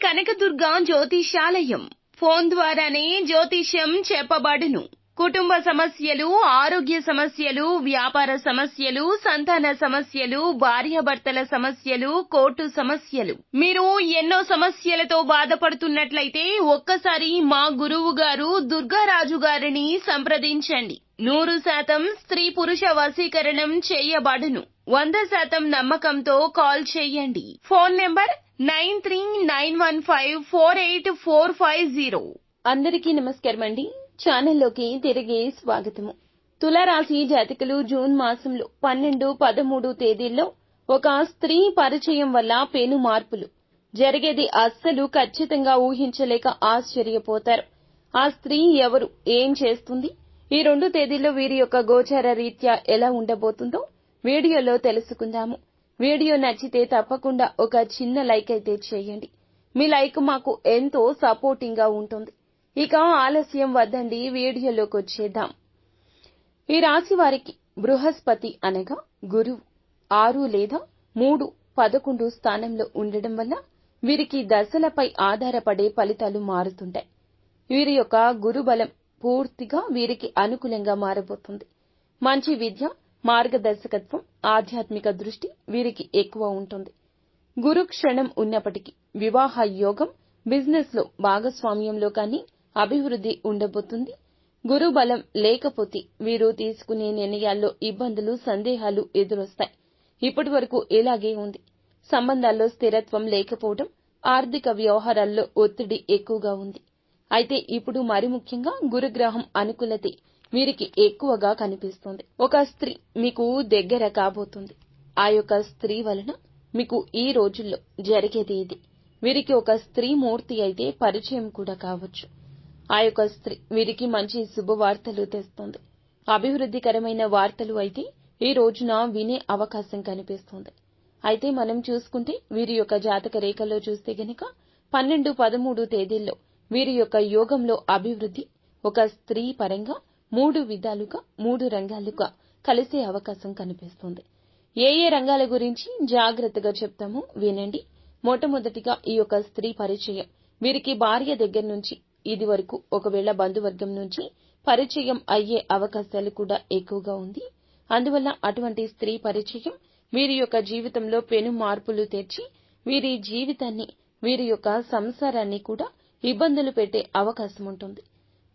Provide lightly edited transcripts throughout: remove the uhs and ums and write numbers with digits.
Kanakadurga జ్యోతిషాలయం. Phone ద్వారానే జ్యోతిష్యం చెప్పబడును. కుటుంబ సమస్యలు, ఆరోగ్య సమస్యలు, వ్యాపార సమస్యలు, సంతాన సమస్యలు, భార్యాభర్తల సమస్యలు, కోర్టు సమస్యలు. మీరు ఎన్నో సమస్యలతో బాధపడుతున్నట్లయితే ఒక్కసారి మా గురువు గారు దుర్గారాజు గారిని సంప్రదించండి. 100% స్త్రీ పురుష వశీకరణం చేయబడును. 100% నమ్మకంతో కాల్ చేయండి. Phone number 9391548450. అందరికీ నమస్కారం అండి. ఛానల్లోకి తిరిగి స్వాగతము. తులారాశి జాతకులు జూన్ మాసంలో 12, 13 తేదీల్లో ఒక స్త్రీ పరిచయం వల్ల పెను మార్పులు జరిగేది అస్సలు ఖచ్చితంగా ఊహించలేక ఆశ్చర్యపోతారు. ఆ స్త్రీ ఎవరు, ఏం చేస్తుంది, ఈ 2 తేదీల్లో వీరి యొక్క గోచార రీత్యా ఎలా ఉండబోతుందో వీడియోలో తెలుసుకుందాము. వీడియో నచ్చితే తప్పకుండా ఒక చిన్న లైక్ అయితే చేయండి. మీ లైక్ మాకు ఎంతో సపోర్టింగ్ గా ఉంటుంది. ఇక ఆలస్యం వద్దండి, వీడియోలోకి వచ్చేద్దాం. ఈ రాశి వారికి బృహస్పతి అనగా గురువు 6 లేదా 3, 11 స్థానంలో ఉండడం వల్ల వీరికి దశలపై ఆధారపడే ఫలితాలు మారుతుంటాయి. వీరి యొక్క గురుబలం పూర్తిగా వీరికి అనుకూలంగా మారబోతుంది. మంచి విద్య, మార్గదర్శకత్వం, ఆధ్యాత్మిక దృష్టి వీరికి ఎక్కువ ఉంటుంది. గురు క్షణం ఉన్నప్పటికీ వివాహ యోగం, బిజినెస్ లో భాగస్వామ్యంలో కానీ అభివృద్ధి ఉండబోతుంది. గురు బలం లేకపోతే వీరు తీసుకునే నిర్ణయాల్లో ఇబ్బందులు, సందేహాలు ఎదురొస్తాయి. ఇప్పటి వరకు ఇలాగే ఉంది. సంబంధాల్లో స్థిరత్వం లేకపోవడం, ఆర్థిక వ్యవహారాల్లో ఒత్తిడి ఎక్కువగా ఉంది. అయితే ఇప్పుడు మరి ముఖ్యంగా గురుగ్రహం అనుకూలతే వీరికి ఎక్కువగా కనిపిస్తుంది. ఒక స్త్రీ మీకు దగ్గర కాబోతుంది. ఆ యొక్క స్త్రీ వలన మీకు ఈ రోజుల్లో జరిగేది ఇది. వీరికి ఒక స్త్రీ మూర్తి అయితే పరిచయం కూడా కావచ్చు. ఆ యొక్క స్త్రీ వీరికి మంచి శుభవార్తలు తెస్తుంది. అభివృద్ధికరమైన వార్తలు అయితే ఈ రోజున వినే అవకాశం కనిపిస్తుంది. అయితే మనం చూసుకుంటే వీరి యొక్క జాతక రేఖలో చూస్తే గనక 12, 13 తేదీల్లో వీరి యొక్క యోగంలో అభివృద్ధి ఒక స్త్రీ పరంగా 3 విధాలుగా 3 రంగాలుగా కలిసే అవకాశం కనిపిస్తుంది. ఏ రంగాల గురించి జాగ్రత్తగా చెప్తామో వినండి. మొట్టమొదటిగా ఈ యొక్క స్త్రీ పరిచయం వీరికి భార్య దగ్గర నుంచి ఇది వరకు ఒకవేళ బంధువర్గం నుంచి పరిచయం అయ్యే అవకాశాలు కూడా ఎక్కువగా ఉంది. అందువల్ల అటువంటి స్త్రీ పరిచయం వీరి యొక్క జీవితంలో పెను మార్పులు తెచ్చి వీరి జీవితాన్ని, వీరి యొక్క సంసారాన్ని కూడా ఇబ్బందులు పెట్టే అవకాశం ఉంటుంది.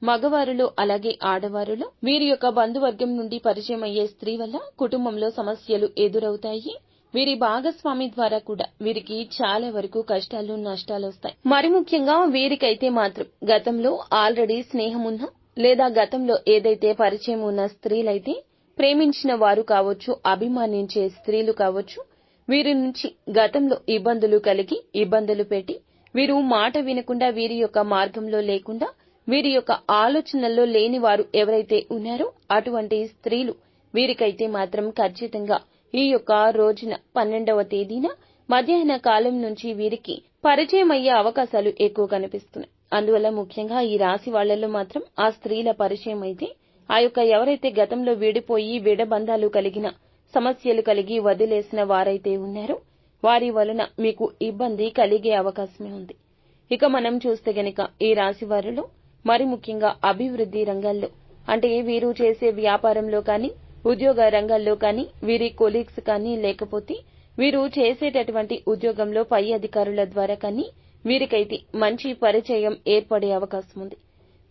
మగవారిలో అలాగే ఆడవారిలో వీరి యొక్క బంధువర్గం నుండి పరిచయం అయ్యే స్త్రీ వల్ల కుటుంబంలో సమస్యలు ఎదురవుతాయి. వీరి భాగస్వామి ద్వారా కూడా వీరికి చాలా వరకు కష్టాలు, నష్టాలు వస్తాయి. మరి ముఖ్యంగా వీరికైతే మాత్రం గతంలో ఆల్రెడీ స్నేహం ఉన్న లేదా గతంలో ఏదైతే పరిచయం ఉన్న స్త్రీలైతే ప్రేమించిన వారు కావచ్చు, అభిమానించే స్త్రీలు కావచ్చు, వీరి నుంచి గతంలో ఇబ్బందులు కలిగి ఇబ్బందులు పెట్టి వీరు మాట వినకుండా వీరి యొక్క మార్గంలో లేకుండా వీరి యొక్క ఆలోచనల్లో లేని వారు ఎవరైతే ఉన్నారో అటువంటి స్త్రీలు వీరికైతే మాత్రం ఖచ్చితంగా ఈ యొక్క రోజున 12వ తేదీన మధ్యాహ్న కాలం నుంచి వీరికి పరిచయం అయ్యే అవకాశాలు ఎక్కువ కనిపిస్తున్నాయి. అందువల్ల ముఖ్యంగా ఈ రాశి వాళ్లలో మాత్రం ఆ స్త్రీల పరిచయం అయితే ఆ యొక్క ఎవరైతే గతంలో విడిపోయి విడబంధాలు కలిగిన సమస్యలు కలిగి వదిలేసిన వారైతే ఉన్నారో వారి వలన మీకు ఇబ్బంది కలిగే అవకాశమే ఉంది. ఇక మనం చూస్తే గనక ఈ రాశి వారిలో మరి ముఖ్యంగా అభివృద్ధి రంగాల్లో అంటే వీరు చేసే వ్యాపారంలో కానీ, ఉద్యోగ రంగాల్లో కానీ, వీరి కొలీగ్స్ కానీ, లేకపోతే వీరు చేసేటటువంటి ఉద్యోగంలో పై అధికారుల ద్వారా కానీ వీరికైతే మంచి పరిచయం ఏర్పడే అవకాశం ఉంది.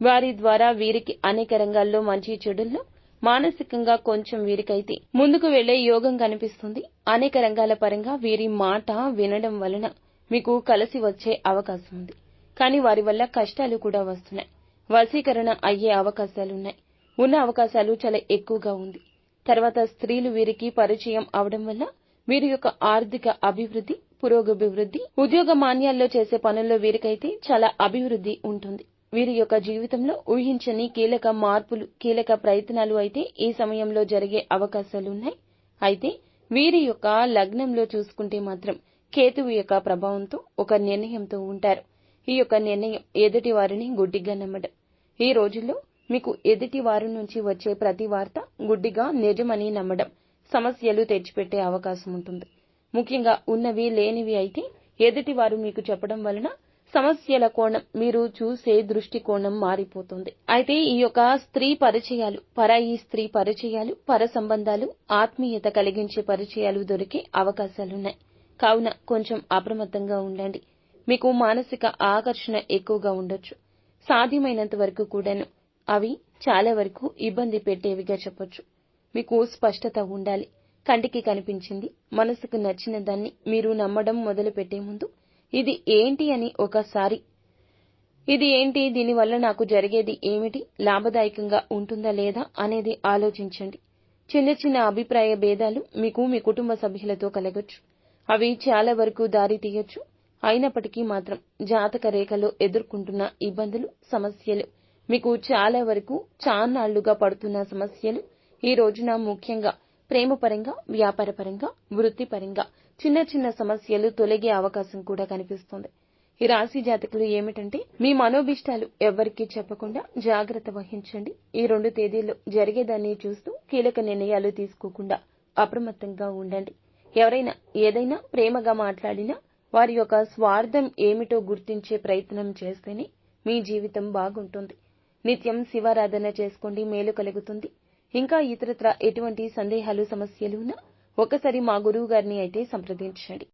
వారి ద్వారా వీరికి అనేక రంగాల్లో మంచి చెడుల్లో మానసికంగా కొంచెం వీరికైతే ముందుకు వెళ్లే యోగం కనిపిస్తుంది. అనేక రంగాల పరంగా వీరి మాట వినడం వలన మీకు కలిసి వచ్చే అవకాశం ఉంది. కానీ వారి వల్ల కష్టాలు కూడా వస్తున్నాయి. వశీకరణ అయ్యే అవకాశాలున్నాయి. ఉన్న అవకాశాలు చాలా ఎక్కువగా ఉంది. తర్వాత స్త్రీలు వీరికి పరిచయం అవడం వల్ల వీరి యొక్క ఆర్థిక అభివృద్ధి, పురోగభివృద్ధి, ఉద్యోగ మాన్యాల్లో చేసే పనుల్లో వీరికైతే చాలా అభివృద్ధి ఉంటుంది. వీరి యొక్క జీవితంలో ఊహించని కీలక మార్పులు, కీలక ప్రయత్నాలు అయితే ఈ సమయంలో జరిగే అవకాశాలున్నాయి. అయితే వీరి యొక్క లగ్నంలో చూసుకుంటే మాత్రం కేతువు యొక్క ప్రభావంతో ఒక నిర్ణయంతో ఉంటారు. ఈ యొక్క నిర్ణయం ఎదుటి వారిని గుడ్డిగా నమ్మడం. ఈ రోజుల్లో మీకు ఎదుటి వారి నుంచి వచ్చే ప్రతి వార్త గుడ్డిగా నిజమని నమ్మడం సమస్యలు తెచ్చిపెట్టే అవకాశం ఉంటుంది. ముఖ్యంగా ఉన్నవి లేనివి అయితే ఎదుటి వారు మీకు చెప్పడం వలన సమస్యల కోణం, మీరు చూసే దృష్టికోణం మారిపోతుంది. అయితే ఈ యొక్క స్త్రీ పరిచయాలు, పరాయి స్త్రీ పరిచయాలు, పర సంబంధాలు, ఆత్మీయత కలిగించే పరిచయాలు దొరికే అవకాశాలున్నాయి. కావున కొంచెం అప్రమత్తంగా ఉండండి. మీకు మానసిక ఆకర్షణ ఎక్కువగా ఉండొచ్చు. సాధ్యమైనంత వరకు కూడాను అవి చాలా వరకు ఇబ్బంది పెట్టేవిగా చెప్పొచ్చు. మీకు స్పష్టత ఉండాలి. కంటికి కనిపించింది, మనసుకు నచ్చిన దాన్ని మీరు నమ్మడం మొదలు పెట్టే ముందు ఇది ఏంటి అని ఒకసారి ఇది ఏంటి, దీనివల్ల నాకు జరిగేది ఏమిటి, లాభదాయకంగా ఉంటుందా లేదా అనేది ఆలోచించండి. చిన్న చిన్న అభిప్రాయ భేదాలు మీకు మీ కుటుంబ సభ్యులతో కలగొచ్చు. అవి చాలా వరకు దారి తీయొచ్చు. అయినప్పటికీ మాత్రం జాతక రేఖలో ఎదుర్కొంటున్న ఇబ్బందులు, సమస్యలు, మీకు చాలా వరకు చాన్నాళ్లుగా పడుతున్న సమస్యలు ఈ రోజున ముఖ్యంగా ప్రేమపరంగా, వ్యాపారపరంగా, వృత్తిపరంగా చిన్న చిన్న సమస్యలు తొలగే అవకాశం కూడా కనిపిస్తుంది. ఈ రాశి జాతకులు ఏమిటంటే, మీ మనోభిష్టాలు ఎవ్వరికీ చెప్పకుండా జాగ్రత్త వహించండి. ఈ 2 తేదీల్లో జరిగేదాన్ని చూస్తూ కీలక నిర్ణయాలు తీసుకోకుండా అప్రమత్తంగా ఉండండి. ఎవరైనా ఏదైనా ప్రేమగా మాట్లాడినా వారి యొక్క స్వార్థం ఏమిటో గుర్తించే ప్రయత్నం చేస్తేనే మీ జీవితం బాగుంటుంది. నిత్యం శివారాధన చేసుకోండి, మేలు కలుగుతుంది. ఇంకా ఇతరత్రా ఎటువంటి సందేహాలు, సమస్యలు ఉన్నా ఒకసారి మా గురువు గారిని అయితే సంప్రదించండి.